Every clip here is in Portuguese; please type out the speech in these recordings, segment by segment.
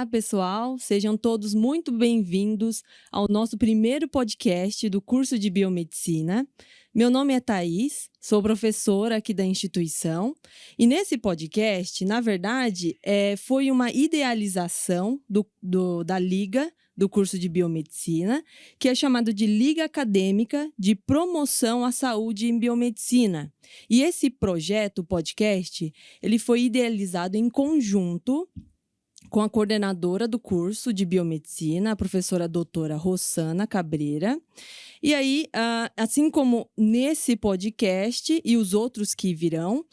Olá, pessoal! Sejam todos muito bem-vindos ao nosso primeiro podcast do curso de Biomedicina. Meu nome é Thaís, sou professora aqui da instituição e nesse podcast, na verdade, foi uma idealização da Liga do curso de Biomedicina, que é chamado de Liga Acadêmica de Promoção à Saúde em Biomedicina. E esse projeto, o podcast, ele foi idealizado em conjunto com a coordenadora do curso de Biomedicina, a professora doutora Rossana Cabreira. E aí, assim como nesse podcast e os outros que virão,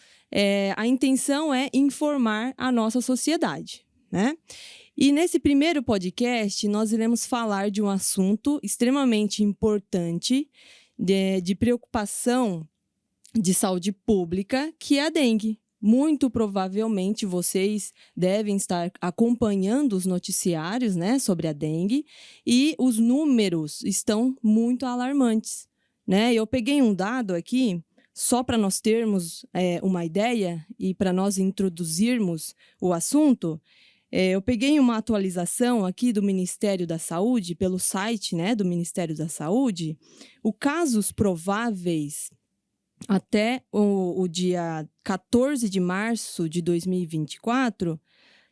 a intenção é informar a nossa sociedade, né? E nesse primeiro podcast, nós iremos falar de um assunto extremamente importante, de preocupação de saúde pública, que é a dengue. Muito provavelmente vocês devem estar acompanhando os noticiários, né, sobre a dengue, e os números estão muito alarmantes, né? Eu peguei um dado aqui, só para nós termos uma ideia e para nós introduzirmos o assunto. Eu peguei uma atualização aqui do Ministério da Saúde, pelo site, né, do Ministério da Saúde, os casos prováveis até o dia 14 de março de 2024,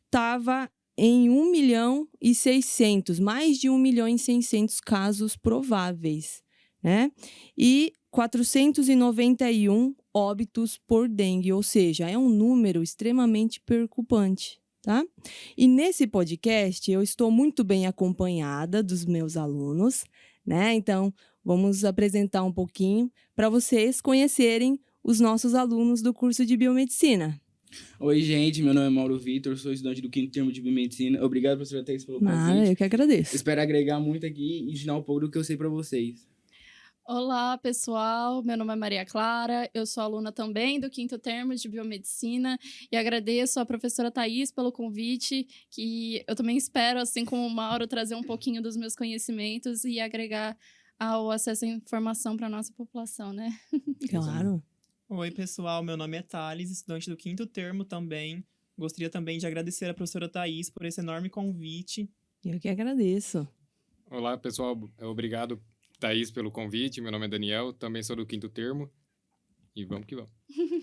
estava em 1.600.000, mais de 1.600.000 casos prováveis, né? E 491 óbitos por dengue, ou seja, é um número extremamente preocupante, tá? E nesse podcast eu estou muito bem acompanhada dos meus alunos, né? Então, vamos apresentar um pouquinho para vocês conhecerem os nossos alunos do curso de Biomedicina. Oi, gente, meu nome é Mauro Vitor, sou estudante do 5º termo de Biomedicina. Obrigado, professora Thaís, pelo convite. Eu que agradeço. Espero agregar muito aqui e ensinar um pouco do que eu sei para vocês. Olá, pessoal. Meu nome é Maria Clara, eu sou aluna também do 5º termo de Biomedicina e agradeço à professora Thaís pelo convite, que eu também espero, assim como o Mauro, trazer um pouquinho dos meus conhecimentos e agregar ao acesso à informação para a nossa população, né? Claro. Oi, pessoal. Meu nome é Thales, estudante do 5º termo também. Gostaria também de agradecer à professora Thaís por esse enorme convite. Eu que agradeço. Olá, pessoal. Obrigado, Thaís, pelo convite. Meu nome é Daniel, também sou do 5º termo. E vamos que vamos.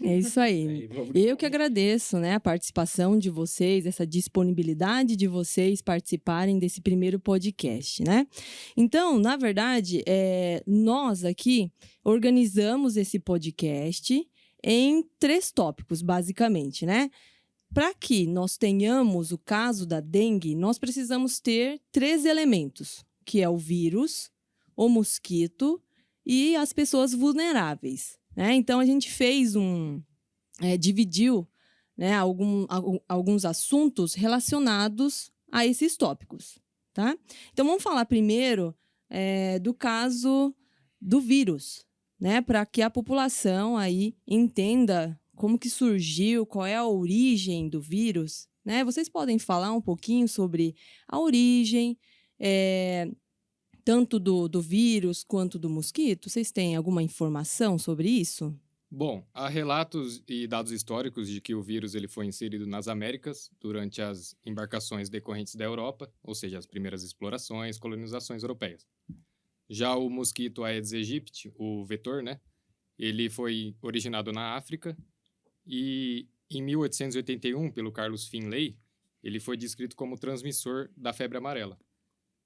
É isso aí. Eu que agradeço, né, a participação de vocês, essa disponibilidade de vocês participarem desse primeiro podcast, né? Então, na verdade, nós aqui organizamos esse podcast em 3 tópicos, basicamente, né? Para que nós tenhamos o caso da dengue, nós precisamos ter 3 elementos, que é o vírus, o mosquito e as pessoas vulneráveis, né? Então, a gente fez dividiu, né, alguns assuntos relacionados a esses tópicos, tá? Então, vamos falar primeiro do caso do vírus, né? Para que a população aí entenda como que surgiu, qual é a origem do vírus, né? Vocês podem falar um pouquinho sobre a origem, tanto do vírus quanto do mosquito? Vocês têm alguma informação sobre isso? Bom, há relatos e dados históricos de que o vírus ele foi inserido nas Américas durante as embarcações decorrentes da Europa, ou seja, as primeiras explorações, colonizações europeias. Já o mosquito Aedes aegypti, o vetor, né? Ele foi originado na África e em 1881, pelo Carlos Finlay, ele foi descrito como transmissor da febre amarela.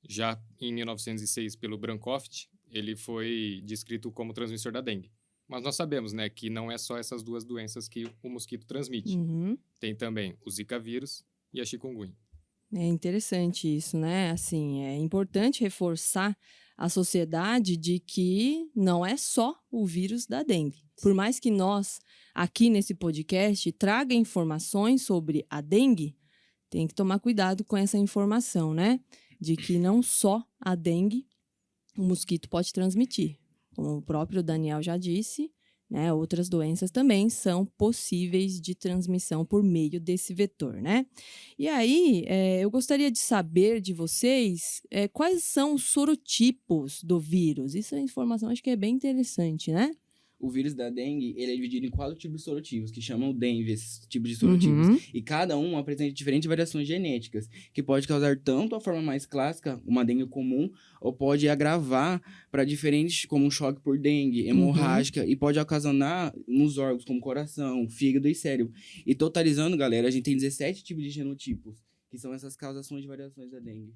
Já em 1906, pelo Brancroft, ele foi descrito como transmissor da dengue. Mas nós sabemos, né, que não é só essas 2 doenças que o mosquito transmite. Uhum. Tem também o Zika vírus e a chikungunya. É interessante isso, né? Assim, é importante reforçar à sociedade de que não é só o vírus da dengue. Por mais que nós, aqui nesse podcast, traga informações sobre a dengue, tem que tomar cuidado com essa informação, né? De que não só a dengue o mosquito pode transmitir. Como o próprio Daniel já disse, né, outras doenças também são possíveis de transmissão por meio desse vetor, né? E aí, eu gostaria de saber de vocês quais são os sorotipos do vírus. Isso é informação, acho que é bem interessante, né? o vírus da dengue, ele é dividido em 4 tipos de sorotipos, que chamam dengue, esses tipos de sorotipos. E cada um apresenta diferentes variações genéticas, que pode causar tanto a forma mais clássica, uma dengue comum, ou pode agravar para diferentes, como um choque por dengue, hemorrágica, e pode ocasionar nos órgãos, como coração, fígado e cérebro. E totalizando, galera, a gente tem 17 tipos de genotipos, que são essas causações de variações da dengue.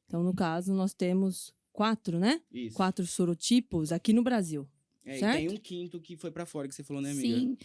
Então, no caso, nós temos 4, né? Isso. 4 sorotipos aqui no Brasil. E certo? tem um quinto que foi pra fora, que você falou, né, amiga? Sim,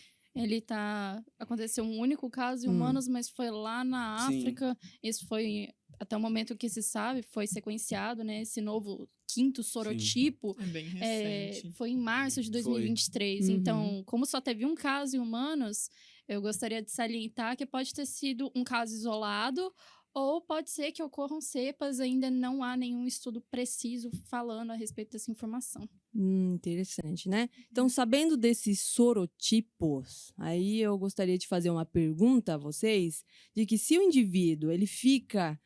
aconteceu um único caso em humanos, mas foi lá na Sim. África. Isso foi, até o momento que se sabe, foi sequenciado, né? Esse novo 5º sorotipo. É bem recente. Foi em março de 2023. Foi. Então, como só teve um caso em humanos, eu gostaria de salientar que pode ter sido um caso isolado, ou pode ser que ocorram cepas, ainda não há nenhum estudo preciso falando a respeito dessa informação. Interessante, né? Então, sabendo desses sorotipos, aí eu gostaria de fazer uma pergunta a vocês, de que se o indivíduo ele fica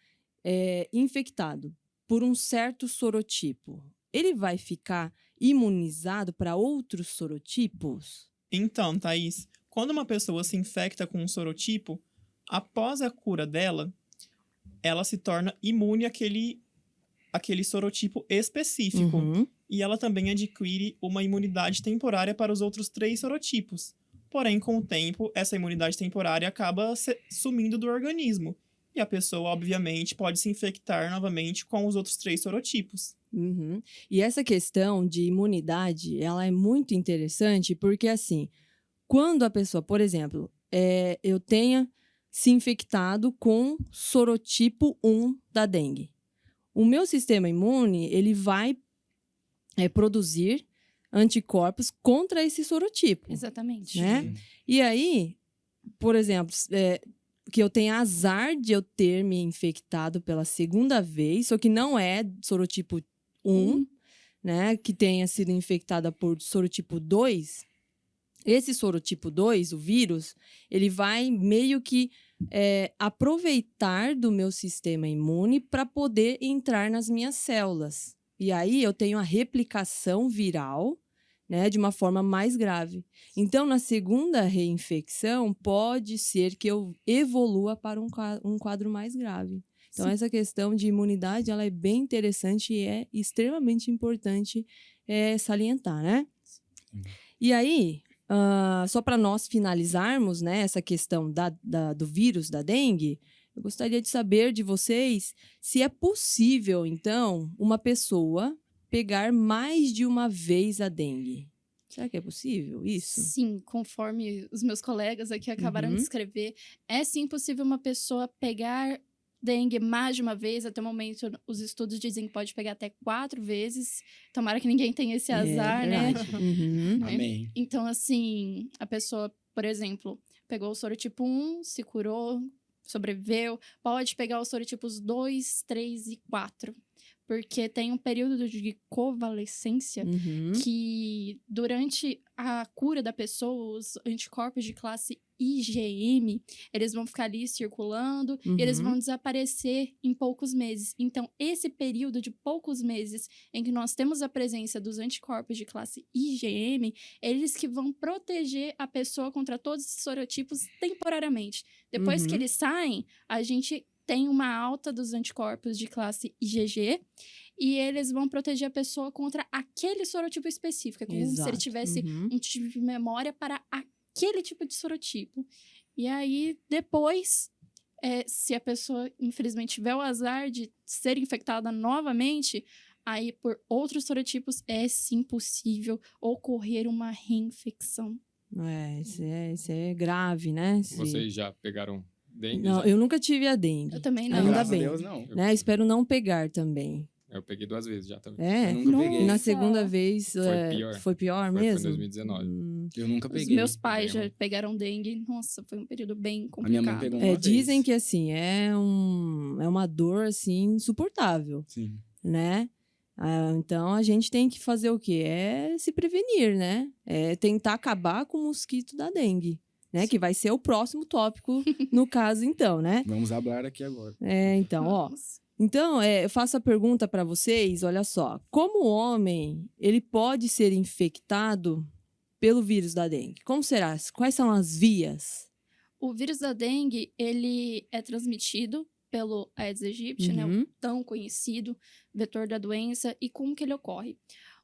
infectado por um certo sorotipo, ele vai ficar imunizado para outros sorotipos? Então, Thaís, quando uma pessoa se infecta com um sorotipo, após a cura dela, ela se torna imune àquele sorotipo específico. E ela também adquire uma imunidade temporária para os outros 3 sorotipos. Porém, com o tempo, essa imunidade temporária acaba sumindo do organismo. E a pessoa, obviamente, pode se infectar novamente com os outros 3 sorotipos. E essa questão de imunidade, ela é muito interessante porque, assim, quando a pessoa, por exemplo, eu tenha se infectado com sorotipo 1 da dengue, o meu sistema imune, ele vai produzir anticorpos contra esse sorotipo. Exatamente. Né? E aí, por exemplo, que eu tenho azar de eu ter me infectado pela segunda vez, só que não é sorotipo 1, né? Que tenha sido infectada por sorotipo 2. Esse sorotipo 2, o vírus, ele vai meio que aproveitar do meu sistema imune para poder entrar nas minhas células. E aí eu tenho a replicação viral, né, de uma forma mais grave. Então, na segunda reinfecção, pode ser que eu evolua para um quadro mais grave. Então, Sim. essa questão de imunidade, ela é bem interessante e é extremamente importante salientar, né? E aí, só para nós finalizarmos, né, essa questão do vírus da dengue, eu gostaria de saber de vocês se é possível, então, uma pessoa pegar mais de uma vez a dengue. Será que é possível isso? Sim, conforme os meus colegas aqui acabaram de escrever, é sim possível uma pessoa pegar dengue mais de uma vez. Até o momento, os estudos dizem que pode pegar até 4 vezes. Tomara que ninguém tenha esse azar, né? Amém. Então, assim, a pessoa, por exemplo, pegou o sorotipo 1, se curou, sobreviveu, pode pegar os sorotipos 2, 3 e 4. Porque tem um período de convalescência que, durante a cura da pessoa, os anticorpos de classe IgM, eles vão ficar ali circulando e eles vão desaparecer em poucos meses. Então, esse período de poucos meses em que nós temos a presença dos anticorpos de classe IgM, eles que vão proteger a pessoa contra todos esses sorotipos temporariamente. Depois que eles saem, a gente tem uma alta dos anticorpos de classe IgG e eles vão proteger a pessoa contra aquele sorotipo específico. É como se ele tivesse um tipo de memória para aquele tipo de sorotipo. E aí, depois, se a pessoa, infelizmente, tiver o azar de ser infectada novamente, aí, por outros sorotipos, é sim possível ocorrer uma reinfecção. Isso é grave, né? Vocês já pegaram dengue? Não, eu nunca tive a dengue. Eu também não. Ainda Graças bem. a Deus, não. Né? Espero não pegar também. Eu peguei 2 vezes já também. É? Eu nunca peguei. E na Nossa. segunda vez pior. foi pior Foi mesmo? em 2019. Eu nunca Os peguei. meus pais Peguei já pegaram dengue. Nossa, foi um período bem A minha mãe complicado. pegou uma Dizem vez. que assim, é uma dor assim insuportável, Sim. né? Então a gente tem que fazer o quê? Se prevenir, né? Tentar acabar com o mosquito da dengue, né? Que vai ser o próximo tópico no caso, então, né? Vamos falar aqui agora. Então, ó. Vamos. Então, eu faço a pergunta para vocês, olha só. Como o homem, ele pode ser infectado pelo vírus da dengue? Como será? Quais são as vias? O vírus da dengue, ele é transmitido pelo Aedes aegypti, né? O tão conhecido vetor da doença. E como que ele ocorre?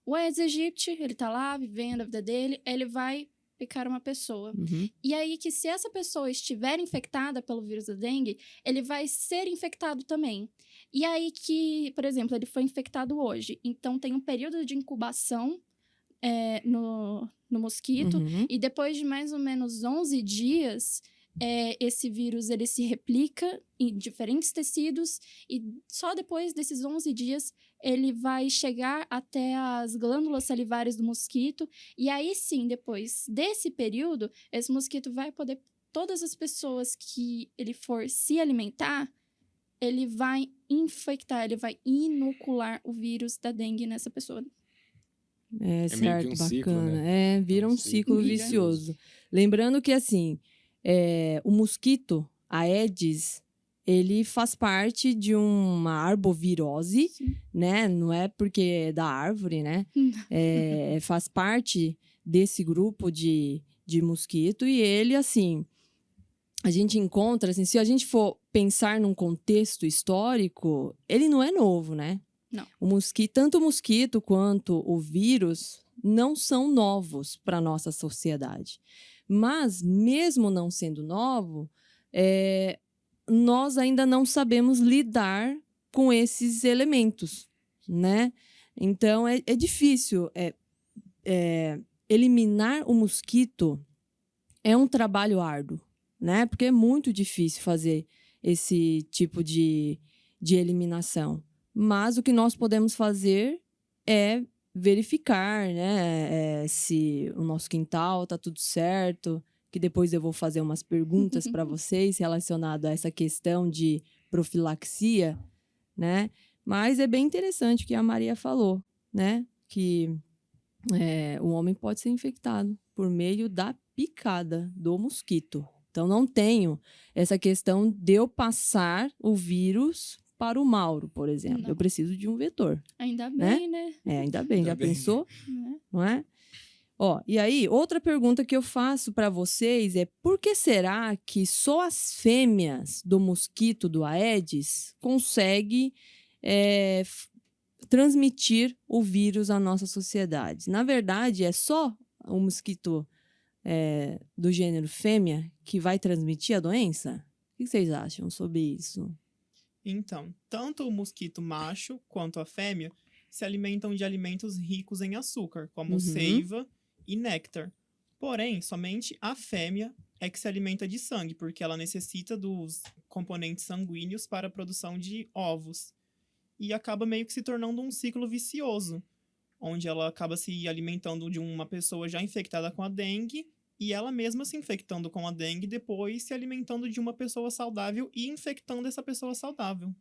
O Aedes aegypti, ele tá lá vivendo a vida dele, ele vai picar uma pessoa. E aí que se essa pessoa estiver infectada pelo vírus da dengue, ele vai ser infectado também. E aí que, por exemplo, ele foi infectado hoje. Então tem um período de incubação no mosquito. E depois de mais ou menos 11 dias, esse vírus ele se replica em diferentes tecidos. E só depois desses 11 dias, ele vai chegar até as glândulas salivares do mosquito. E aí sim, depois desse período, esse mosquito vai poder... Todas as pessoas que ele for se alimentar, ele vai infectar, ele vai inocular o vírus da dengue nessa pessoa. Certo, meio que um bacana. ciclo, né? Vira um ciclo vicioso. Lembrando que, assim, o mosquito, a Aedes, ele faz parte de uma arbovirose, né? Não é porque é da árvore, né? Faz parte desse grupo de mosquito e ele, assim... A gente encontra, assim, se a gente for pensar num contexto histórico, ele não é novo, né? Não. Tanto o mosquito quanto o vírus não são novos para a nossa sociedade. Mas, mesmo não sendo novo, nós ainda não sabemos lidar com esses elementos, né? Então, é difícil. Eliminar o mosquito é um trabalho árduo, né? Porque é muito difícil fazer esse tipo de eliminação. Mas o que nós podemos fazer é verificar, né? Se o nosso quintal está tudo certo, que depois eu vou fazer umas perguntas para vocês relacionadas a essa questão de profilaxia, né? Mas é bem interessante o que a Maria falou, né? Que o homem pode ser infectado por meio da picada do mosquito. Então, não tenho essa questão de eu passar o vírus para o Mauro, por exemplo. Não. Eu preciso de um vetor. Ainda bem, né? Ainda bem. Ainda Já bem. pensou? Não é? E aí, outra pergunta que eu faço para vocês é por que será que só as fêmeas do mosquito do Aedes conseguem transmitir o vírus à nossa sociedade? Na verdade, é só o mosquito do gênero fêmea que vai transmitir a doença? O que vocês acham sobre isso? Então, tanto o mosquito macho quanto a fêmea se alimentam de alimentos ricos em açúcar, como seiva e néctar. Porém, somente a fêmea é que se alimenta de sangue, porque ela necessita dos componentes sanguíneos para a produção de ovos. E acaba meio que se tornando um ciclo vicioso, onde ela acaba se alimentando de uma pessoa já infectada com a dengue e ela mesma se infectando com a dengue, depois se alimentando de uma pessoa saudável e infectando essa pessoa saudável.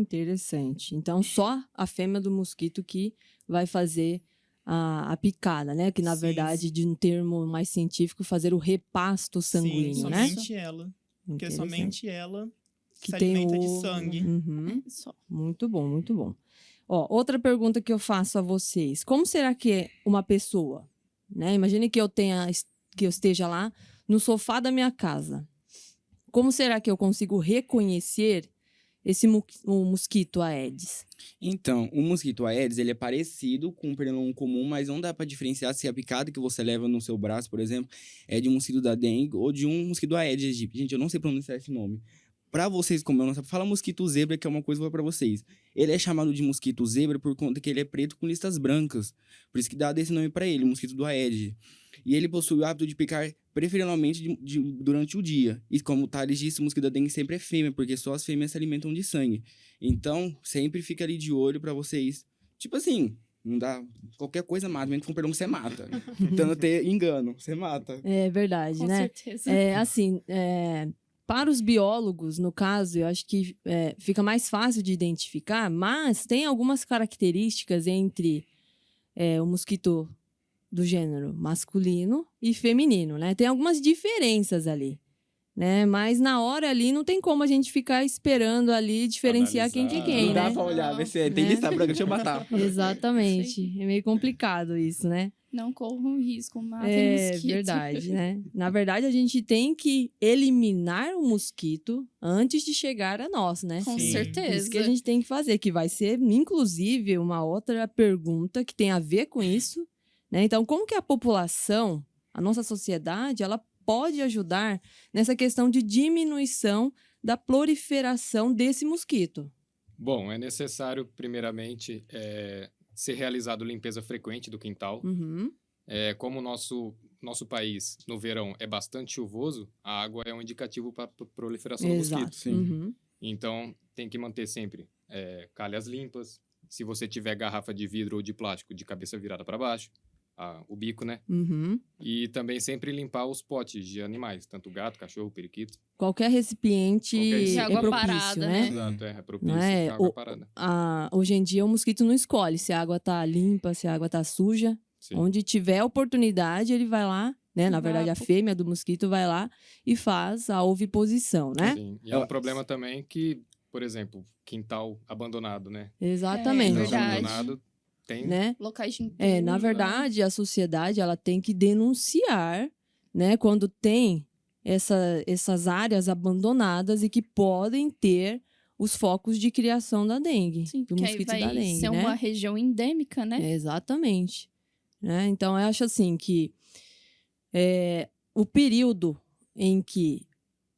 Interessante. Então, só a fêmea do mosquito que vai fazer a picada, né? Que, na verdade, de um termo mais científico, fazer o repasto sanguíneo, né? Somente ela. Porque somente ela que se tem alimenta de sangue. Só. Muito bom, muito bom. Outra pergunta que eu faço a vocês. Como será que é uma pessoa, né? Imagine que eu esteja lá no sofá da minha casa. Como será que eu consigo reconhecer o mosquito Aedes? Então, o mosquito Aedes, ele é parecido com o pernilongo comum, mas não dá para diferenciar se a picada que você leva no seu braço, por exemplo, é de um mosquito da dengue ou de um mosquito Aedes aegypti. Gente, eu não sei pronunciar esse nome. Pra vocês, como eu não sei, fala mosquito zebra, que é uma coisa que eu vou pra vocês. Ele é chamado de mosquito zebra por conta que ele é preto com listas brancas. Por isso que dá desse nome pra ele, mosquito do Aedes. E ele possui o hábito de picar preferivelmente durante o dia. E como o Thales disse, o mosquito da dengue sempre é fêmea, porque só as fêmeas se alimentam de sangue. Então, sempre fica ali de olho pra vocês. Tipo assim, não dá... Qualquer coisa mata, mesmo que for um pernilongo, você mata. Tentando ter engano, você mata. É verdade, Com né? certeza. Para os biólogos, no caso, eu acho que fica mais fácil de identificar, mas tem algumas características entre o mosquito do gênero masculino e feminino, né? Tem algumas diferenças ali, né? Mas na hora ali não tem como a gente ficar esperando ali diferenciar quem que é Analisar. quem, Não dá né? pra olhar, ver se tem Né? lista branca, deixa eu matar. Exatamente. É meio complicado isso, né? Não corram risco, matem É mosquito. verdade, né? Na verdade, a gente tem que eliminar o mosquito antes de chegar a nós, né? Com Sim. certeza. Isso que a gente tem que fazer, que vai ser, inclusive, uma outra pergunta que tem a ver com isso, né? Então, como que a população, a nossa sociedade, ela pode ajudar nessa questão de diminuição da proliferação desse mosquito? Bom, é necessário, primeiramente, ser realizado limpeza frequente do quintal. Uhum. Como o nosso país, no verão, é bastante chuvoso, a água é um indicativo para a proliferação do Exato. mosquito. Sim. Uhum. Então, tem que manter sempre calhas limpas. Se você tiver garrafa de vidro ou de plástico de cabeça virada para baixo, o bico, né? Uhum. E também sempre limpar os potes de animais, tanto gato, cachorro, periquito. Qualquer recipiente Qualquer De é água propício, parada, né? né? Exato, é propício Não é? para água parada. Hoje em dia, o mosquito não escolhe se a água tá limpa, se a água tá suja. Sim. Onde tiver oportunidade, ele vai lá, né? Na verdade, a Vapo. fêmea do mosquito vai lá e faz a oviposição, né? Sim. E é um problema também que, por exemplo, quintal abandonado, né? Exatamente. É Quintal verdade. abandonado tem... Né? Locais de Na entulho, verdade, a sociedade ela tem que denunciar, né? Quando tem essas áreas abandonadas e que podem ter os focos de criação da dengue, Sim, do porque aí mosquito vai da dengue, ser né? uma região endêmica, né? Exatamente. Né? Então, eu acho assim que o período em que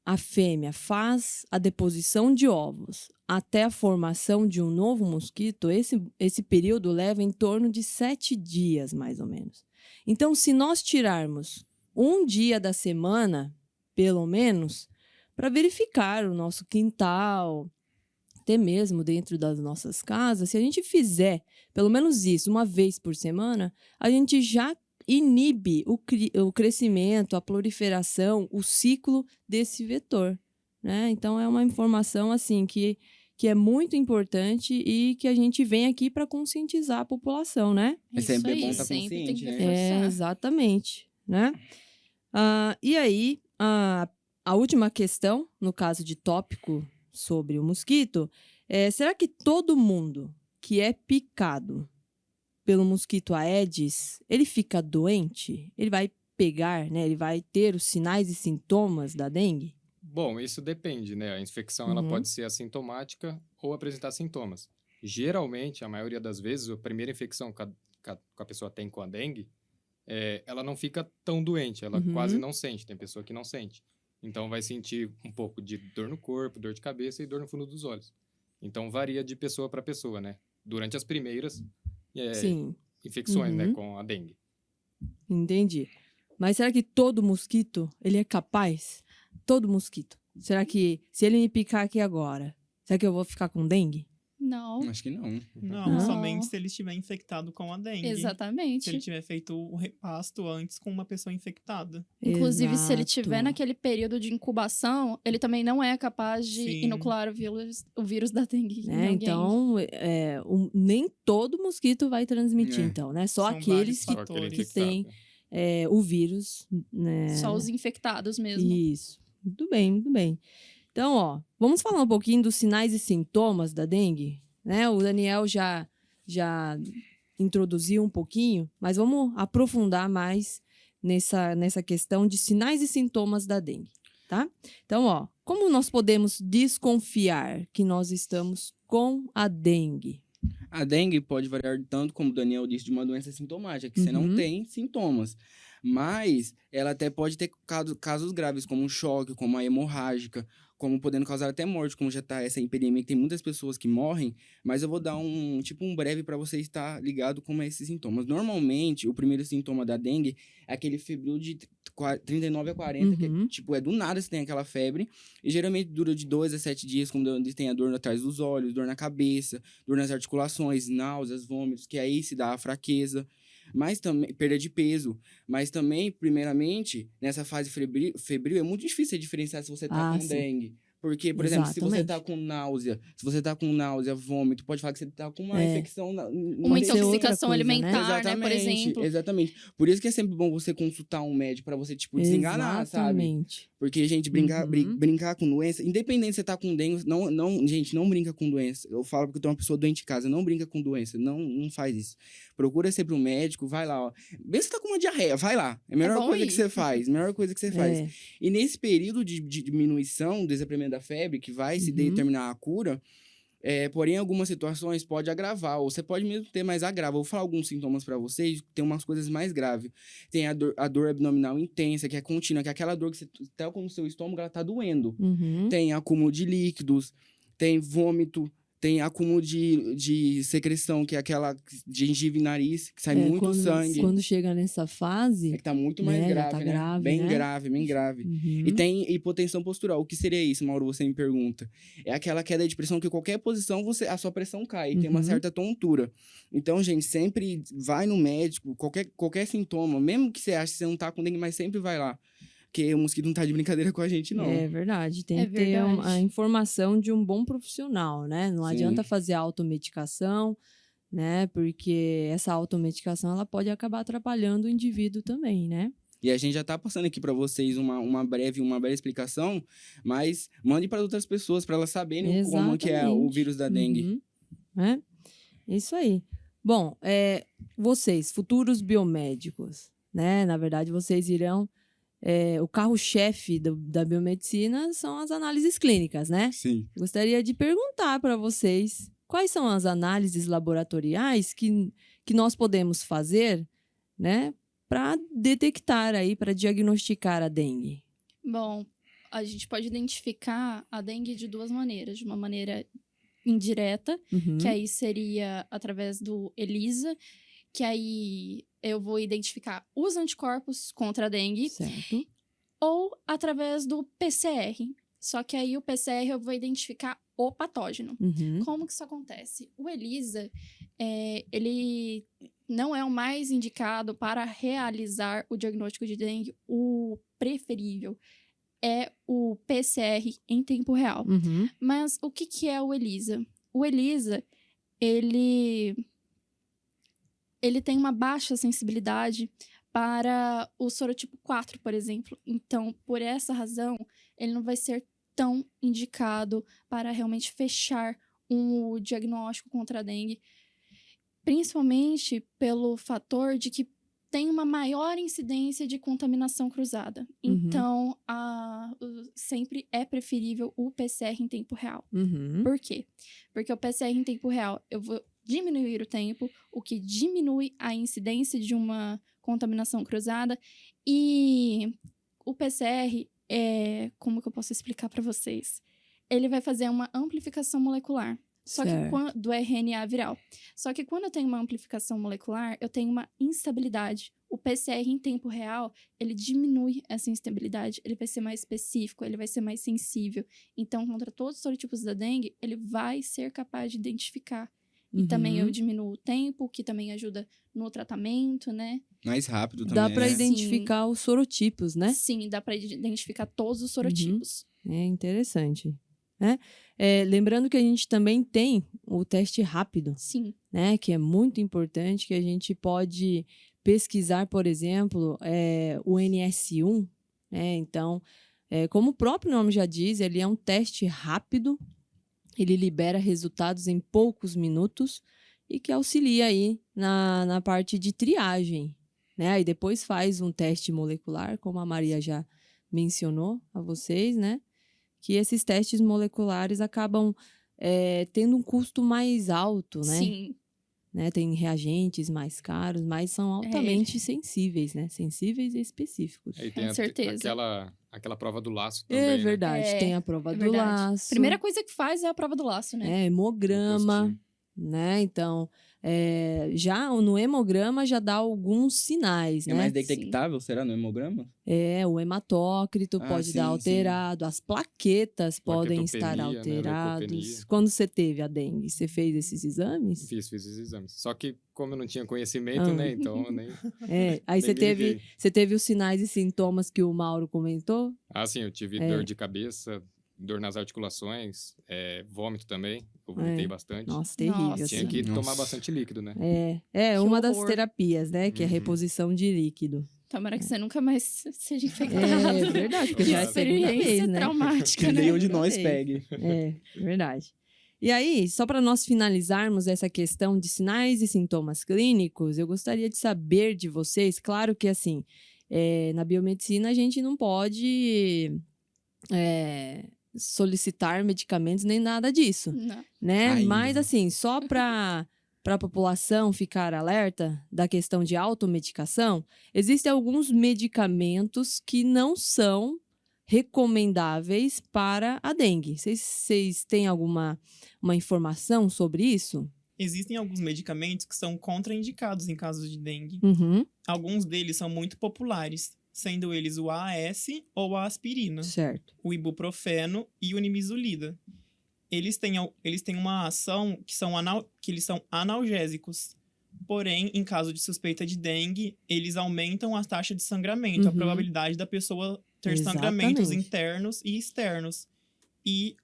a fêmea faz a deposição de ovos até a formação de um novo mosquito, esse período leva em torno de 7 dias, mais ou menos. Então, se nós tirarmos um dia da semana, pelo menos, para verificar o nosso quintal, até mesmo dentro das nossas casas, se a gente fizer pelo menos isso uma vez por semana, a gente já inibe o crescimento, a proliferação, o ciclo desse vetor, né? Então, é uma informação assim que é muito importante e que a gente vem aqui para conscientizar a população, né? É sempre Isso bom aí, tá sempre tem consciente, que né? reforçar. Exatamente, né? E aí, a última questão, no caso de tópico sobre o mosquito, será que todo mundo que é picado pelo mosquito Aedes, ele fica doente? Ele vai pegar, né? Ele vai ter os sinais e sintomas da dengue? Bom, isso depende, né? A infecção ela Uhum. pode ser assintomática ou apresentar sintomas. Geralmente, a maioria das vezes, a primeira infecção que a pessoa tem com a dengue, ela não fica tão doente, ela Uhum. quase não sente, tem pessoa que não sente. Então, vai sentir um pouco de dor no corpo, dor de cabeça e dor no fundo dos olhos. Então, varia de pessoa para pessoa, né? Durante as primeiras Sim, infecções, né, Uhum. com a dengue. entendi. Mas será que todo mosquito, ele é capaz? Todo mosquito. Será que, se ele me picar aqui agora, será que eu vou ficar com dengue? Não, Acho que não. Não, Não. somente se ele estiver infectado com a dengue. Se exatamente. ele tiver feito o repasto antes com uma pessoa infectada. Inclusive, se ele Exato. tiver naquele período de incubação, ele também não é capaz de Sim. inocular o vírus da dengue em alguém. Então, nem todo mosquito vai transmitir, É. então, né? Só São aqueles vários que Só aquele fatores. infectado. têm o vírus, né? Só os infectados mesmo. Isso. Muito bem, muito bem. Então, ó, vamos falar um pouquinho dos sinais e sintomas da dengue, né? O Daniel já introduziu um pouquinho, mas vamos aprofundar mais nessa questão de sinais e sintomas da dengue, tá? Então, ó, como nós podemos desconfiar que nós estamos com a dengue? A dengue pode variar tanto, como o Daniel disse, de uma doença sintomática, que você não Uhum. tem sintomas. Mas ela até pode ter casos graves, como um choque, como a hemorrágica, como podendo causar até morte, como já tá essa epidemia, que tem muitas pessoas que morrem. Mas eu vou dar um breve para você estar ligado como é esses sintomas. Normalmente, o primeiro sintoma da dengue é aquele febril de 39 a 40, Uhum. que é do nada você tem aquela febre. E geralmente dura de 2 a 7 dias, quando tem a dor atrás dos olhos, dor na cabeça, dor nas articulações, náuseas, vômitos, que aí se dá a fraqueza. Mas também, perda de peso. Mas também, primeiramente, nessa fase febril, é muito difícil você diferenciar se você tá com Sim. dengue. Porque, por exemplo, se você Exatamente. tá com náusea, vômito, pode falar que você tá com uma infecção. Uma Pode ser outra intoxicação coisa, né? alimentar, né, por exemplo. Exatamente. Por isso que é sempre bom você consultar um médico pra você, tipo, desenganar, sabe? Exatamente. Porque, gente, brincar, Uhum. brincar com doença, independente se você tá com dengue, gente, não brinca com doença. Eu falo porque eu tenho uma pessoa doente em casa, não brinca com doença, não faz isso. Procura sempre um médico, vai lá, ó. Vê se tá com uma diarreia, vai lá. É a melhor bom coisa ir. que você faz, melhor coisa que você faz. É. E nesse período de diminuição, desenvolvimento da febre, que vai se determinar a cura, porém, em algumas situações pode agravar, ou você pode mesmo ter mais agravo. Eu vou falar alguns sintomas pra vocês, tem umas coisas mais graves. Tem a dor abdominal intensa, que é contínua, que é aquela dor que você, até com o seu estômago, ela tá doendo. Uhum. Tem acúmulo de líquidos, tem vômito, tem acúmulo de secreção, que é aquela gengiva e nariz, que sai muito sangue. Quando chega nessa fase, É que tá muito mais né, já grave, tá né? grave, Bem né? grave, bem grave. Uhum. E tem hipotensão postural. O que seria isso, Mauro? Você me pergunta. É aquela queda de pressão que qualquer posição a sua pressão cai. Tem uma Uhum. certa tontura. Então, gente, sempre vai no médico. Qualquer sintoma, mesmo que você ache que você não tá com dengue, mas sempre vai lá. Porque o mosquito não tá de brincadeira com a gente, não. É verdade, tem É que ter verdade. a informação de um bom profissional, né? Não Sim. adianta fazer automedicação, né? Porque essa automedicação ela pode acabar atrapalhando o indivíduo também, né? E a gente já tá passando aqui pra vocês uma breve explicação, mas mande para outras pessoas, para elas saberem como que é o Exatamente. vírus da dengue. Uhum. É isso aí. Bom, vocês, futuros biomédicos, né? Na verdade, vocês irão... o carro-chefe da biomedicina são as análises clínicas, né? Sim. Gostaria de perguntar para vocês quais são as análises laboratoriais que nós podemos fazer, né, para detectar aí, para diagnosticar a dengue. Bom, a gente pode identificar a dengue de duas maneiras. De uma maneira indireta, Uhum. que aí seria através do ELISA, que aí eu vou identificar os anticorpos contra a dengue, Certo. ou através do PCR. Só que aí o PCR eu vou identificar o patógeno. Uhum. Como que isso acontece? O ELISA, ele não é o mais indicado para realizar o diagnóstico de dengue. O preferível é o PCR em tempo real. Uhum. Mas o que é o ELISA? O ELISA, ele tem uma baixa sensibilidade para o sorotipo 4, por exemplo. Então, por essa razão, ele não vai ser tão indicado para realmente fechar um diagnóstico contra a dengue, principalmente pelo fator de que tem uma maior incidência de contaminação cruzada. Uhum. Então, sempre é preferível o PCR em tempo real. Uhum. Por quê? Porque o PCR em tempo real, eu vou diminuir o tempo, o que diminui a incidência de uma contaminação cruzada. E o PCR, como que eu posso explicar para vocês? Ele vai fazer uma amplificação molecular. Só que Certo. do RNA viral. Só que quando eu tenho uma amplificação molecular, eu tenho uma instabilidade. O PCR em tempo real, ele diminui essa instabilidade. Ele vai ser mais específico, ele vai ser mais sensível. Então, contra todos os sorotipos da dengue, ele vai ser capaz de identificar. E também eu Uhum. diminuo o tempo, que também ajuda no tratamento, né? Mais rápido também, Dá para né? identificar os sorotipos, né? Sim, dá para identificar todos os sorotipos. É interessante, né? Lembrando que a gente também tem o teste rápido, Sim. né? Que é muito importante, que a gente pode pesquisar, por exemplo, o NS1, né? Então, como o próprio nome já diz, ele é um teste rápido, ele libera resultados em poucos minutos e que auxilia aí na parte de triagem, né? Aí depois faz um teste molecular, como a Maria já mencionou a vocês, né? Que esses testes moleculares acabam tendo um custo mais alto, né? Sim. Né? Tem reagentes mais caros, mas são altamente sensíveis, né? Sensíveis e específicos. Aí tem Com certeza. aquela prova do laço também, É né? verdade, tem a prova É do verdade. laço. Primeira coisa que faz é a prova do laço, né? Hemograma, Postinho. né? Então, já no hemograma já dá alguns sinais, É né? mais detectável, será, no hemograma? O hematócrito Ah, pode sim, dar sim. alterado, as plaquetas podem estar Plaquetopenia, né? alteradas. Leucopenia. Quando você teve a dengue, você fez esses exames? Fiz os exames. Só que, como eu não tinha conhecimento, né? Então, eu nem... Aí Nem liguei. você teve os sinais e sintomas que o Mauro comentou? Ah, sim, eu tive É. dor de cabeça, dor nas articulações, vômito também. Eu vomitei bastante. Nossa, terrível. Nossa. Tinha que tomar bastante líquido, né? É Que uma das horror. terapias, né? Que é a Uhum. reposição de líquido. Tomara que você nunca mais seja infectado. É verdade, porque Que já é a segunda experiência vez, né? traumática, Que né? nenhum de nós Sei. pegue. É, verdade. E aí, só para nós finalizarmos essa questão de sinais e sintomas clínicos, eu gostaria de saber de vocês, claro que assim, na biomedicina a gente não pode solicitar medicamentos nem nada disso, Não. né? Ainda. Mas assim, só para a população ficar alerta da questão de automedicação, existem alguns medicamentos que não são recomendáveis para a dengue. Vocês têm alguma uma informação sobre isso? Existem alguns medicamentos que são contraindicados em casos de dengue. Uhum, Alguns deles são muito populares, sendo eles o AAS ou a aspirina, certo. o ibuprofeno e o nimesulida. Eles têm uma ação que eles são analgésicos. Porém, em caso de suspeita de dengue, eles aumentam a taxa de sangramento, a Uhum. probabilidade da pessoa ter Exatamente. sangramentos internos e externos. E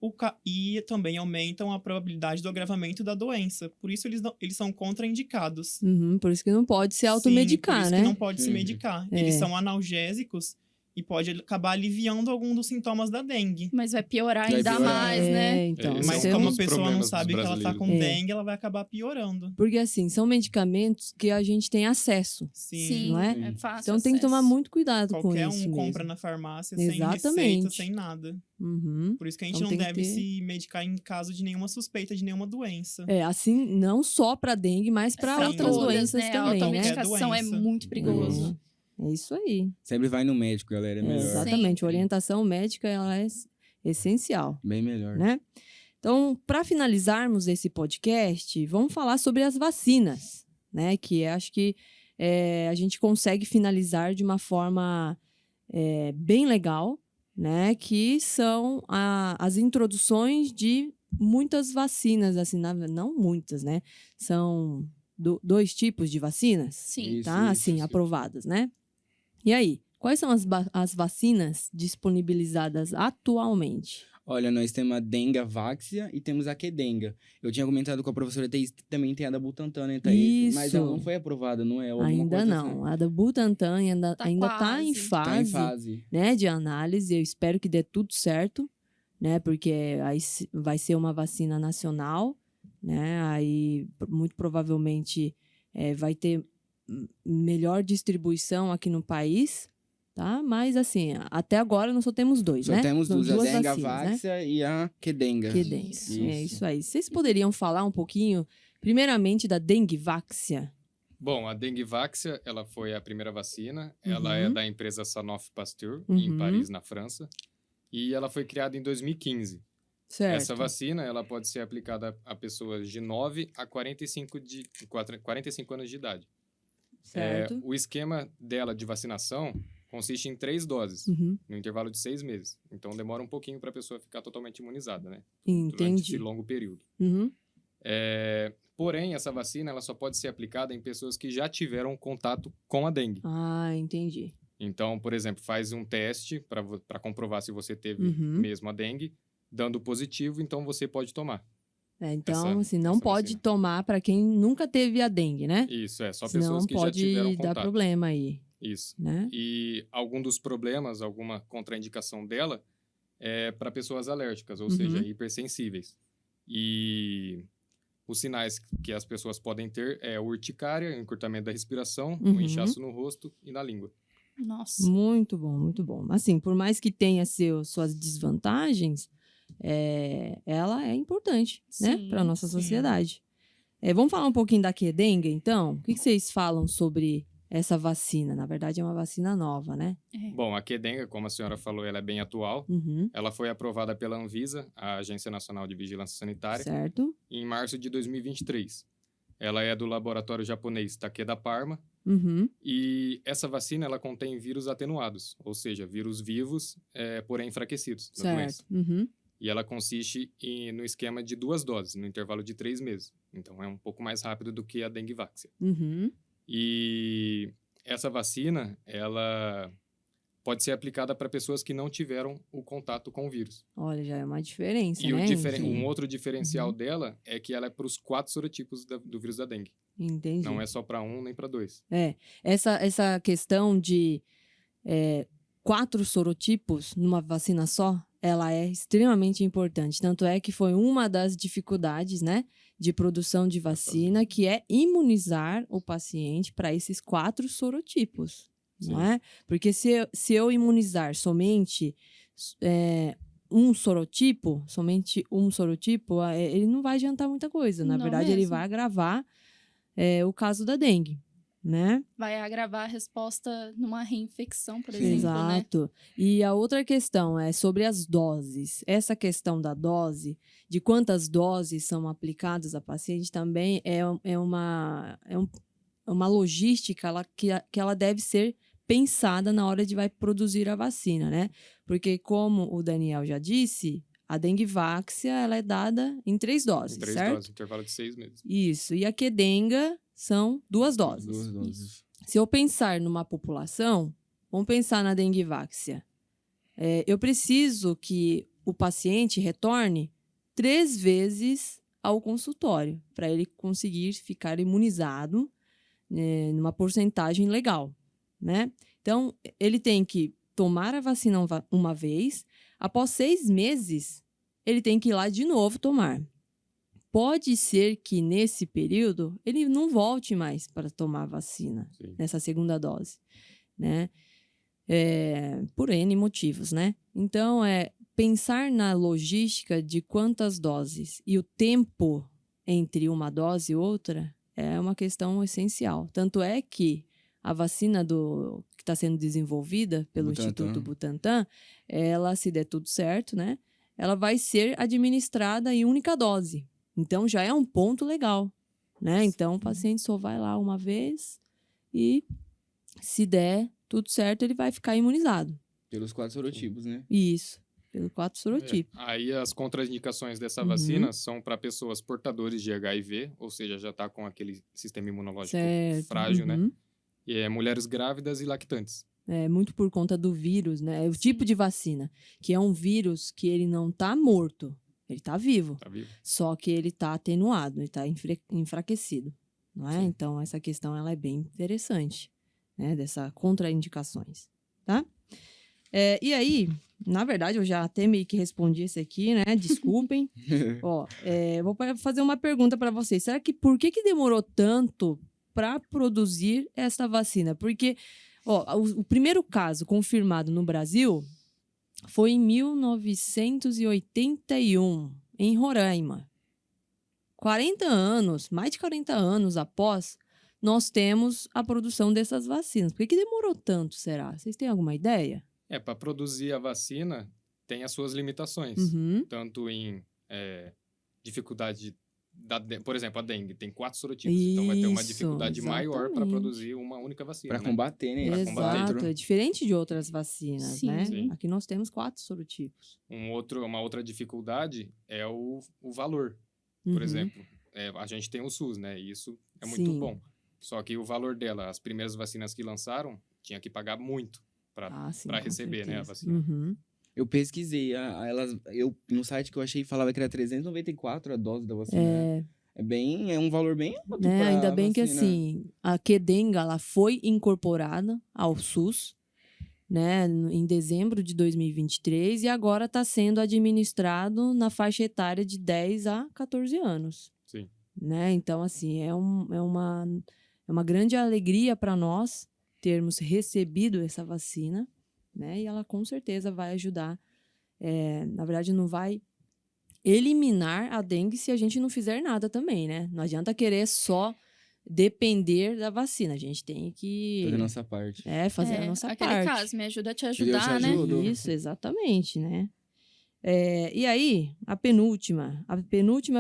também aumentam a probabilidade do agravamento da doença. Por isso, eles são contraindicados. Uhum, por isso que não pode se Sim, automedicar, por isso né? que não pode se Uhum. medicar. É. Eles são analgésicos e pode acabar aliviando algum dos sintomas da dengue. Mas vai piorar Vai ainda piorar. mais, né? Então, Esse Mas é um como a dos pessoa não problemas sabe que dos ela tá com brasileiros. dengue, ela vai acabar piorando. porque assim, são medicamentos que a gente tem acesso. Sim. Não é? É fácil. Então tem que tomar acesso. muito cuidado com Qualquer isso um mesmo. compra na farmácia sem receita, Exatamente. sem nada. Uhum. Por isso que a gente Então não tem que deve ter- se medicar em caso de nenhuma suspeita de nenhuma doença. Assim, não só para dengue, mas para Pra outras todas, doenças né? A também, né? automedicação é doença. muito perigoso. É isso aí. Sempre vai no médico, galera. É melhor. Exatamente. Sempre. Orientação médica ela é essencial, Bem melhor. né? Então, para finalizarmos esse podcast, vamos falar sobre as vacinas, né? Que acho que a gente consegue finalizar de uma forma bem legal, né? Que são as introduções de muitas vacinas, assim, não muitas, né? São 2 tipos de vacinas, Sim. Isso, tá? isso, Assim, isso. aprovadas, né? E aí, quais são as vacinas disponibilizadas atualmente? Olha, nós temos a Dengavaxia e temos a Qdenga. Eu tinha comentado com a professora Thaís que também tem a da Butantan, né, Thaís? Mas Isso. ela não foi aprovada, não é? Alguma Ainda coisa não. assim. A da Butantan ainda Tá está em quase. Tá em fase, fase. né, de análise. Eu espero que dê tudo certo, né? Porque aí vai ser uma vacina nacional, né? Aí muito provavelmente vai ter melhor distribuição aqui no país, tá? Mas assim, até agora nós só temos 2, Só né? temos São duas, a vacinas, né? Dengavaxia e a Qdenga. Que dengue. Isso. É isso aí. Vocês poderiam falar um pouquinho, primeiramente, da Dengvaxia? Bom, a Dengvaxia, ela foi a primeira vacina. Ela Uhum. é da empresa Sanofi Pasteur, Uhum. em Paris, na França. E ela foi criada em 2015. Certo. Essa vacina, ela pode ser aplicada a pessoas de 9 a 45 anos de idade. Certo. O esquema dela de vacinação consiste em 3 doses, Uhum. no intervalo de 6 meses. Então, demora um pouquinho para a pessoa ficar totalmente imunizada, né? Durante esse Entendi. longo período. Uhum. Porém, essa vacina, ela só pode ser aplicada em pessoas que já tiveram contato com a dengue. Ah, entendi. Então, por exemplo, faz um teste para comprovar se você teve Uhum. mesmo a dengue. Dando positivo, então você pode tomar. Então, assim, não essa pode vacina. tomar para quem nunca teve a dengue, né? Isso, só Senão pessoas que já tiveram pode dar contato. problema aí, Isso. né? E algum dos problemas, alguma contraindicação dela é para pessoas alérgicas, ou Uhum. seja, hipersensíveis. E os sinais que as pessoas podem ter é urticária, encurtamento da respiração, Uhum. um inchaço no rosto e na língua. Nossa. Muito bom, muito bom. Assim, por mais que tenha suas desvantagens, ela é importante, né? Sim, Para nossa sim. sociedade. Vamos falar um pouquinho da Qdenga, então? O que vocês falam sobre essa vacina? Na verdade, é uma vacina nova, né? Bom, a Qdenga, como a senhora falou, ela é bem atual. Uhum. Ela foi aprovada pela Anvisa, a Agência Nacional de Vigilância Sanitária, Certo? em março de 2023. Ela é do laboratório japonês Takeda Pharma. Uhum. E essa vacina, ela contém vírus atenuados, ou seja, vírus vivos, porém enfraquecidos da doença. Certo. Uhum. E ela consiste no esquema de 2 doses, no intervalo de 3 meses. Então, é um pouco mais rápido do que a Dengvaxia. Uhum. E essa vacina, ela pode ser aplicada para pessoas que não tiveram o contato com o vírus. Olha, já é uma diferença, E né? um outro diferencial dela é que ela é para os 4 sorotipos do vírus da dengue. Entendi. Não é só para um nem para 2. Essa questão de 4 sorotipos numa vacina só, ela é extremamente importante. Tanto é que foi uma das dificuldades, né, de produção de vacina, que é imunizar o paciente para esses 4 sorotipos, não é? Porque se eu imunizar somente um sorotipo, ele não vai adiantar muita coisa. Na Não verdade, ele mesmo. vai agravar o caso da dengue, né? Vai agravar a resposta numa reinfecção, por exemplo, né? Exato. E a outra questão é sobre as doses. Essa questão da dose, de quantas doses são aplicadas a paciente, também é uma logística que ela deve ser pensada na hora de vai produzir a vacina, né? Porque, como o Daniel já disse, a Dengvaxia, ela é dada em 3 doses, Em 3 certo? doses, intervalo de 6 meses. Isso. E a Qdenga são 2 doses. 2 doses. Se eu pensar numa população, vamos pensar na Dengvaxia. Eu preciso que o paciente retorne 3 vezes ao consultório para ele conseguir ficar imunizado numa porcentagem legal, né? Então, ele tem que tomar a vacina uma vez, após 6 meses, ele tem que ir lá de novo tomar. Pode ser que nesse período ele não volte mais para tomar a vacina, Sim. nessa segunda dose, né? Por N motivos, né? Então, pensar na logística de quantas doses e o tempo entre uma dose e outra é uma questão essencial. Tanto é que a vacina que está sendo desenvolvida pelo Butantan. Instituto Butantan, ela, se der tudo certo, né? Ela vai ser administrada em única dose. Então, já é um ponto legal, né? Então, o paciente só vai lá uma vez e, se der tudo certo, ele vai ficar imunizado. Pelos 4 sorotipos, né? Isso, pelo 4 sorotipos. Aí as contraindicações dessa Uhum. vacina são para pessoas portadores de HIV, ou seja, já está com aquele sistema imunológico Certo. frágil, né? Uhum. E mulheres grávidas e lactantes. Muito por conta do vírus, né? O tipo de vacina, que é um vírus que ele não tá morto, ele tá vivo. Tá vivo? Só que ele tá atenuado, ele tá enfraquecido, não é? Sim. Então, essa questão ela é bem interessante, né? Dessas contraindicações, tá? E aí, na verdade, eu já até meio que respondi esse aqui, né? Desculpem. Vou fazer uma pergunta para vocês. Será que por que demorou tanto para produzir essa vacina? Porque o primeiro caso confirmado no Brasil foi em 1981, em Roraima. 40 anos, mais de 40 anos após, nós temos a produção dessas vacinas. Por que demorou tanto, será? Vocês têm alguma ideia? Para produzir a vacina, tem as suas limitações. Uhum. Tanto em dificuldade por exemplo, a dengue tem 4 sorotipos. Então vai ter uma Isso, dificuldade maior para exatamente. produzir uma única vacina. Pra né? combater, né? Pra Exato, combater. é diferente de outras vacinas, Sim. né? Sim. Aqui nós temos 4 sorotipos. Uma outra dificuldade é o valor. Por Uhum. exemplo, a gente tem o SUS, né? E isso é muito Sim. bom. Só que o valor dela, as primeiras vacinas que lançaram, tinha que pagar muito para Sim, pra com receber, né, a certeza. vacina. Uhum. Eu pesquisei, no site que eu achei falava que era 394 a dose da vacina. né? É um valor bem alto Né? pra Ainda bem que vacina. assim, a Qdenga ela foi incorporada ao SUS, né, em dezembro de 2023 e agora está sendo administrado na faixa etária de 10 a 14 anos. Sim. Né? Então, assim, é uma grande alegria para nós termos recebido essa vacina, né? E ela com certeza vai ajudar. Na verdade, não vai eliminar a dengue se a gente não fizer nada também, né? Não adianta querer só depender da vacina. A gente tem que Fazer a nossa parte. fazer a nossa aquele parte. caso, me ajuda a te Deus te ajudar, né? ajuda. Isso, exatamente, né? E aí, a penúltima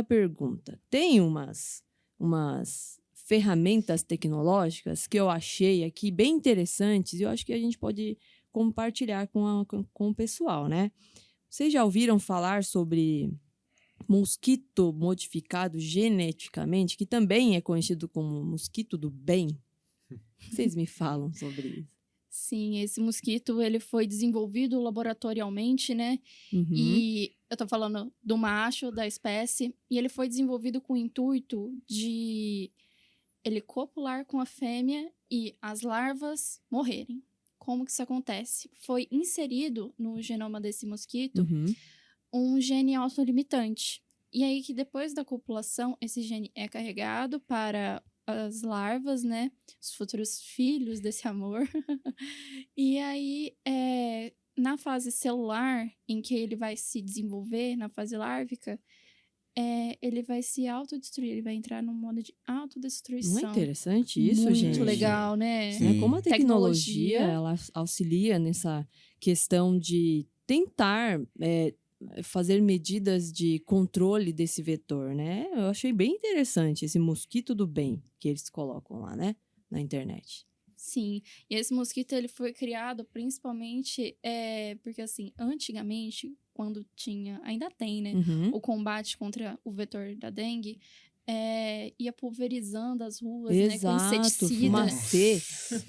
pergunta. Tem umas ferramentas tecnológicas que eu achei aqui bem interessantes e eu acho que a gente pode compartilhar com o pessoal, né? Vocês já ouviram falar sobre mosquito modificado geneticamente, que também é conhecido como mosquito do bem? Vocês me falam sobre isso. Sim, esse mosquito, ele foi desenvolvido laboratorialmente, né? Uhum. E eu tô falando do macho, da espécie, e ele foi desenvolvido com o intuito de ele copular com a fêmea e as larvas morrerem. Como que isso acontece? Foi inserido no genoma desse mosquito Uhum. um gene autolimitante. E aí que depois da copulação, esse gene é carregado para as larvas, né? Os futuros filhos desse amor. E aí, na fase celular, em que ele vai se desenvolver, na fase lárvica, ele vai se autodestruir, ele vai entrar num modo de autodestruição. Não é interessante isso, Muito gente? legal, né? Sim. Né? Como a tecnologia, Tecnologia. ela auxilia nessa questão de tentar fazer medidas de controle desse vetor, né? Eu achei bem interessante esse mosquito do bem que eles colocam lá, né? Na internet. Sim, e esse mosquito ele foi criado principalmente porque, assim, antigamente, quando tinha, ainda tem, né, Uhum. o combate contra o vetor da dengue, ia pulverizando as ruas, né, com Exato, inseticida. fumacê,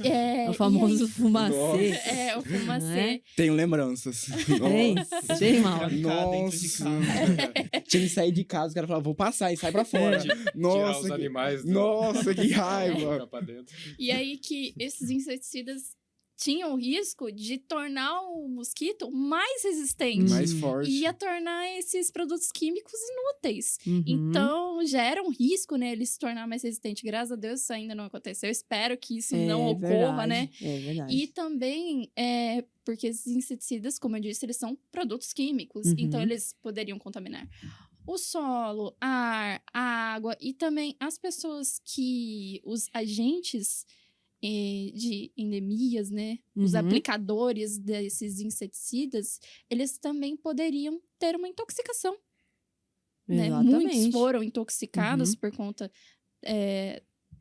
É, o e famoso aí- fumacê. o fumacê. Né? Tenho lembranças. Tem, Nossa. tem, Mauro. Ficar dentro de Nossa. casa. Tinha que sair de casa, o cara falava, vou passar e sai pra fora. Tirar Nossa, os animais nossa, que raiva. pra dentro. E aí que esses inseticidas tinham o risco de tornar o mosquito mais resistente. Mais forte. E ia tornar esses produtos químicos inúteis. Uhum. Então, já era um risco, né, ele se tornar mais resistente. Graças a Deus, isso ainda não aconteceu. Eu espero que isso não ocorra, verdade, né? É verdade. E também, porque esses inseticidas, como eu disse, eles são produtos químicos. Uhum. Então, eles poderiam contaminar o solo, ar, a água e também as pessoas que... Os agentes de endemias, né? Os Uhum. aplicadores desses inseticidas, eles também poderiam ter uma intoxicação. Né? Muitos Exatamente. foram intoxicados Uhum. por conta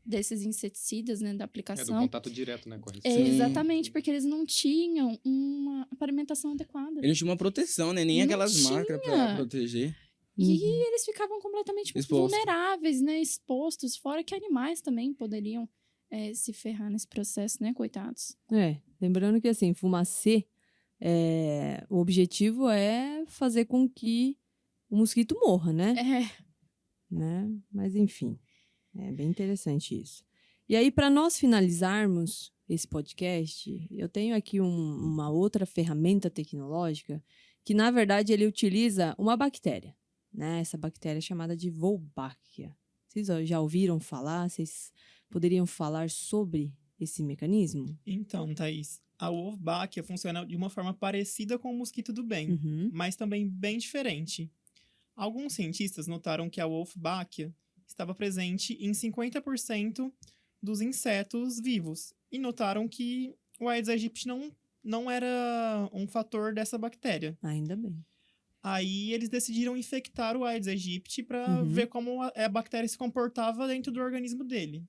desses inseticidas, né? Da É do aplicação. contato direto, né? Com a É, Sim. exatamente, porque eles não tinham uma alimentação adequada. Eles tinham uma proteção, né? Nem Não aquelas máscaras pra tinha. proteger. E Uhum. eles ficavam completamente Exposto. vulneráveis, né? Expostos, fora que animais também poderiam se ferrar nesse processo, né? Coitados. Lembrando que assim, fumacê, o objetivo é fazer com que o mosquito morra, né? Né? Mas enfim, é bem interessante isso. E aí, para nós finalizarmos esse podcast, eu tenho aqui uma outra ferramenta tecnológica que, na verdade, ele utiliza uma bactéria, né? Essa bactéria é chamada de Wolbachia. Vocês já ouviram falar? Vocês poderiam falar sobre esse mecanismo? Então, Thaís, a Wolbachia funciona de uma forma parecida com o mosquito do bem, Uhum. mas também bem diferente. Alguns cientistas notaram que a Wolbachia estava presente em 50% dos insetos vivos e notaram que o Aedes aegypti não era um fator dessa bactéria. Ainda bem. Aí eles decidiram infectar o Aedes aegypti para Uhum. ver como a bactéria se comportava dentro do organismo dele.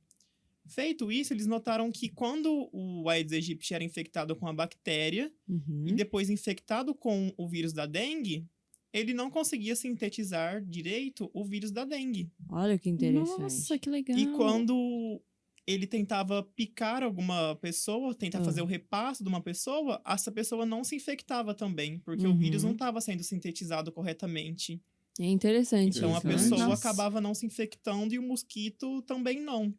Feito isso, eles notaram que quando o Aedes aegypti era infectado com a bactéria Uhum. e depois infectado com o vírus da dengue, ele não conseguia sintetizar direito o vírus da dengue. Olha que interessante. Nossa, que legal. E quando ele tentava picar alguma pessoa, tentar Ah. fazer o repasso de uma pessoa, essa pessoa não se infectava também, porque o Uhum. vírus não estava sendo sintetizado corretamente. É interessante Então a isso, né? pessoa Nossa. acabava não se infectando e o mosquito também não.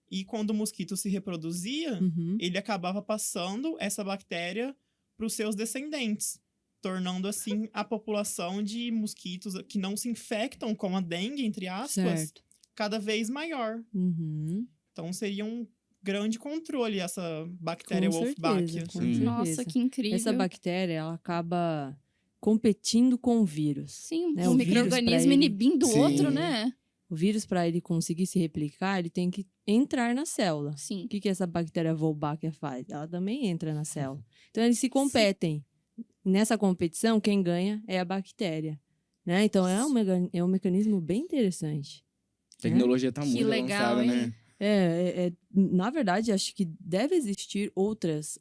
E quando o mosquito se reproduzia, Uhum. ele acabava passando essa bactéria para os seus descendentes, tornando assim a população de mosquitos que não se infectam com a dengue, entre aspas, Certo. cada vez maior. Uhum. Então seria um grande controle essa bactéria Com Wolbachia. certeza, com Sim. certeza. Nossa, que incrível. Essa bactéria, ela acaba competindo com o vírus. Sim, né, um o vírus pra micro-organismo ele- inibindo o Sim. outro, né? O vírus, para ele conseguir se replicar, ele tem que entrar na célula. Sim. O que essa bactéria Wolbachia faz? Ela também entra na célula. Então, eles se competem. Nessa competição, quem ganha é a bactéria. Né? Então, é um mecanismo bem interessante. A tecnologia tá Que muito legal, avançada, hein? né? Na verdade, acho que deve existir outras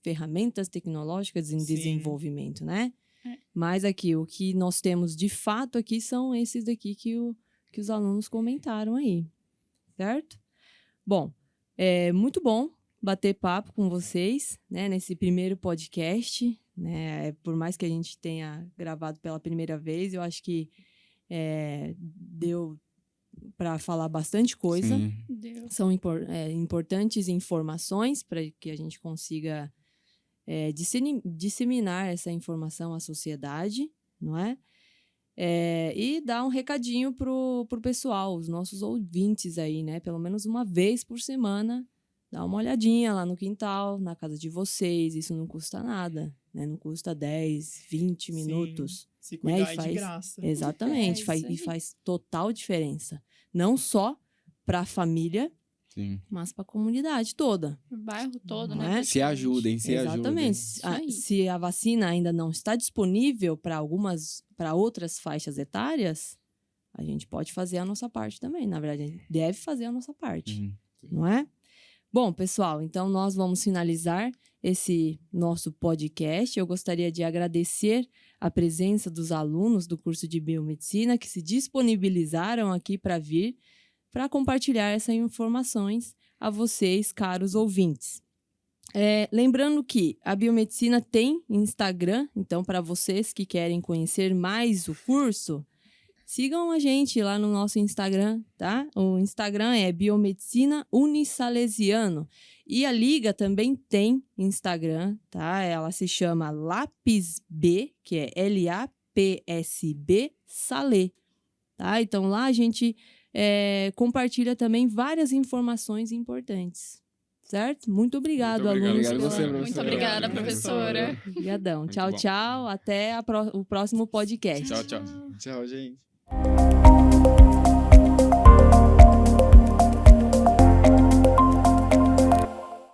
ferramentas tecnológicas em Sim. desenvolvimento, né? É. Mas aqui, o que nós temos de fato aqui são esses daqui que os alunos comentaram aí, certo? Bom, muito bom bater papo com vocês, né, nesse primeiro podcast, né? Por mais que a gente tenha gravado pela primeira vez, eu acho que deu para falar bastante coisa. Sim. Deus. São importantes informações para que a gente consiga disseminar essa informação à sociedade, não é? E dar um recadinho pro pessoal, os nossos ouvintes aí, né? Pelo menos uma vez por semana, dá uma olhadinha lá no quintal, na casa de vocês. Isso não custa nada, né? Não custa 10, 20 minutos. Se cuidar E é de graça. Exatamente, É, faz, isso aí. e faz total diferença. Não só para a família, Sim. mas para a comunidade toda. O bairro todo, Não né? é? Se ajudem, se ajudem. Exatamente. Isso aí. Se a vacina ainda não está disponível para outras faixas etárias, a gente pode fazer a nossa parte também. Na verdade, a gente deve fazer a nossa parte, Uhum. não é? Bom, pessoal, então nós vamos finalizar esse nosso podcast. Eu gostaria de agradecer a presença dos alunos do curso de Biomedicina que se disponibilizaram aqui para vir, para compartilhar essas informações a vocês, caros ouvintes. Lembrando que a Biomedicina tem Instagram, então para vocês que querem conhecer mais o curso, sigam a gente lá no nosso Instagram, tá? O Instagram é Biomedicina Unisalesiano. E a Liga também tem Instagram, tá? Ela se chama LAPSB, que é LAPSB Salé, tá? Então lá a gente compartilha também várias informações importantes, certo? Muito obrigado, Muito obrigado. alunos. Obrigado a você, pela- professora. Muito obrigada, professora. Obrigadão. Muito Tchau, bom. tchau. Até o próximo podcast. Tchau, tchau. Tchau, gente.